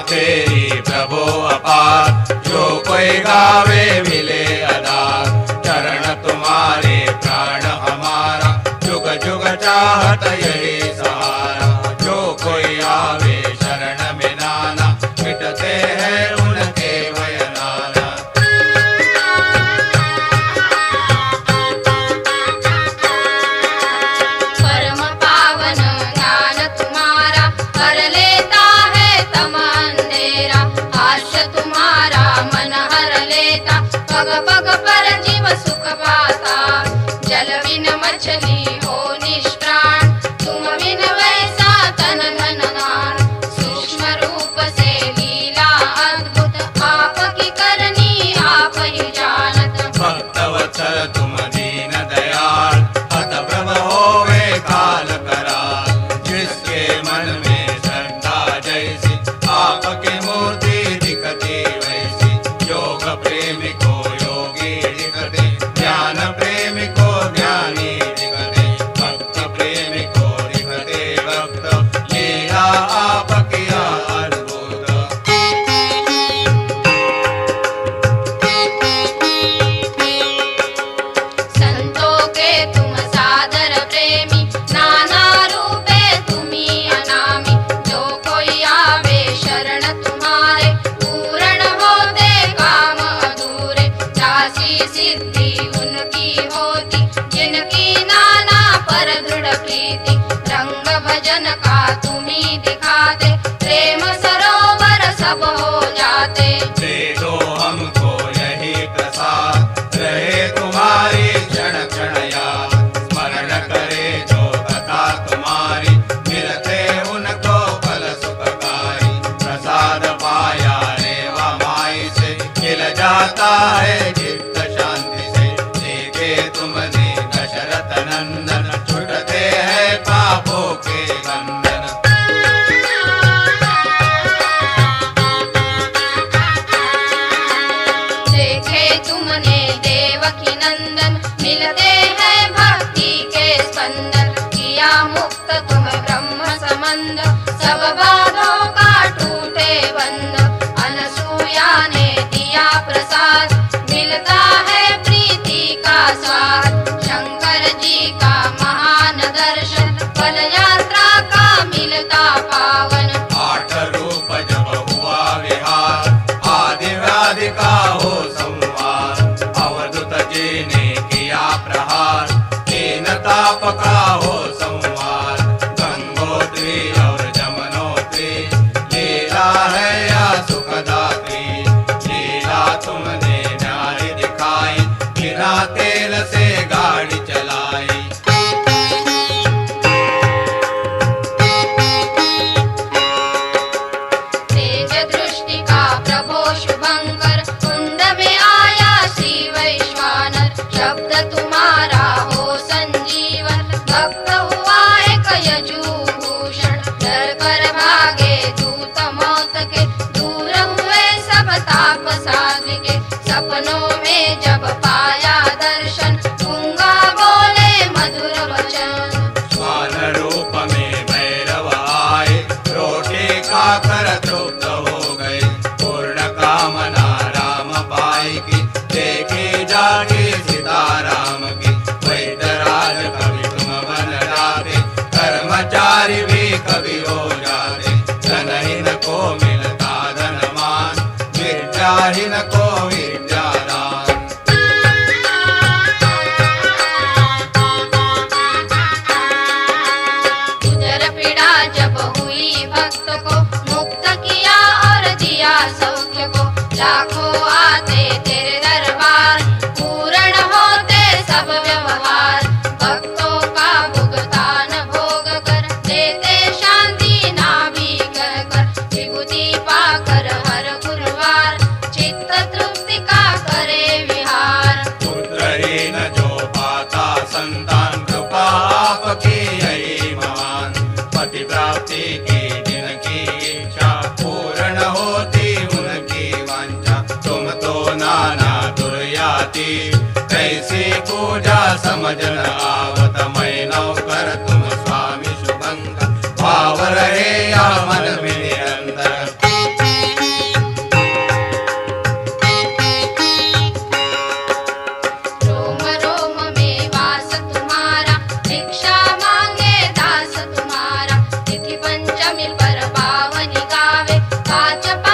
तेरी प्रभु अपार, जो कोई गावे मिले आधार। चरण तुम्हारे प्राण हमारा, जुग जुग चाहत यही सहारा। जो कोई आवे शरण में नाना, मिटते हैं उनके भय नाना। परम पावन ज्ञान तुम्हारा, कर लेता है तम अंधेरा। हास्य तुम्हारा मन हर लेता, पग पग पर जीव सुख पाता। जल बिन मछली हो निष्प्राण, तुम बिन वैसा तन धन दान। सूक्ष्म रूप से लीला अद्भुत, आपकी करनी आप ही जानत। भक्तवत्सल तुम दीन दयाल, हत प्रभ होवे काल कराल। जिसके मन में श्रद्धा जैसी, आपकी मूर्ति दिखती वैसी। योग प्रेमी को योगी दिखते, ज्ञान प्रेमी को ज्ञानी दिखते। भक्त प्रेमी को दिखते भक्त, लीला आपकी अद्भुत। संतों के तुम सादर प्रेमी, नाना रूपे तुम्ही अनामी। जो कोई आवे शरण तुम्हारे, पूर्ण होते काम अधूरे। दासी सिद्धि उनकी होती, जिनकी नाना पर दृढ़ प्रीति। रंग भजन का तुम्ही दिखाते, प्रेम सरोवर सब हो जाते। दे दो हमको यही प्रसाद, रहे तुम्हारी क्षण क्षण याद। स्मरण करे जो कथा तुम्हारी, मिलते उनको फल सुखकारी। प्रसाद पाया रेवा माई से, खिल जाता है चित्त शांति से। देखे तुमने दशरथ नंदन, छुटते हैं पापों के बंधन। देखे तुमने देवकी नंदन, मिलते हैं भक्ति के स्पंदन। किया मुक्त तुम ब्रह्म संबंध, सब बाधों का टूटे बंध। अनसुया ने दिया प्रसाद, मिलता है प्रीति का स्वाद। शंकर जी का महान दर्शन, पद यात्रा का मिलता पावन। आठ रूप जब हुआ विहार, आदि व्याधि का हो संहार। अवधूत जी ने किया प्रहार, तीन ताप का हो संहार। गंगोत्री और जमुनोत्री, लीला है या सुखदात्री। लीला तुमने न्यारी दिखाई, बिना तेल से गाड़ी चलाई। तेज दृष्टि का प्रभो शुभंकर, कुंड में आया श्री वैश्वानर। शब्द तुम्हारा हो संजीवन, भक्त हुआ एक यजुभूषण। डर कर भागे दूत मौत के, दूर हुए सब ताप साध्वी। सपनों में जब पाया दर्शन, गूंगा बोले मधुर वचन। स्वान रूप में भैरव आए, रोटी खाकर तृप्त हो गए। पूर्ण कामना राम पाई की, देखी जागी सीताराम की। वैद्यराज कभी तुम बन जाते, कर्मचारी भी कभी हो जाते। धनहीन को मिलता धनवान, विद्याहीन को विद्यादान। उदर पीड़ा जब हुई भक्त को, मुक्त किया और दिया सौख्य को। लाखों आते तेरे दरबार, पूर्ण होते सब व्यवहार। भक्तों का भुगतान भोग कर, देते शांति नाभि कर। विभूति पाकर हर गुरुवार, चित्त तृप्ति का करे विहार। पुत्रहीन जो पाता संतान, कृपा आपकी यही महान। पति प्राप्ति की जिनकी इच्छा, पूर्ण होती उनकी वांछा। तुम तो नाना दुर्याती, कैसी पूजा समझ न आवत। मैं नौकर तुम स्वामी शुभंकर, भाव रहे या मन में निरंतर। पाच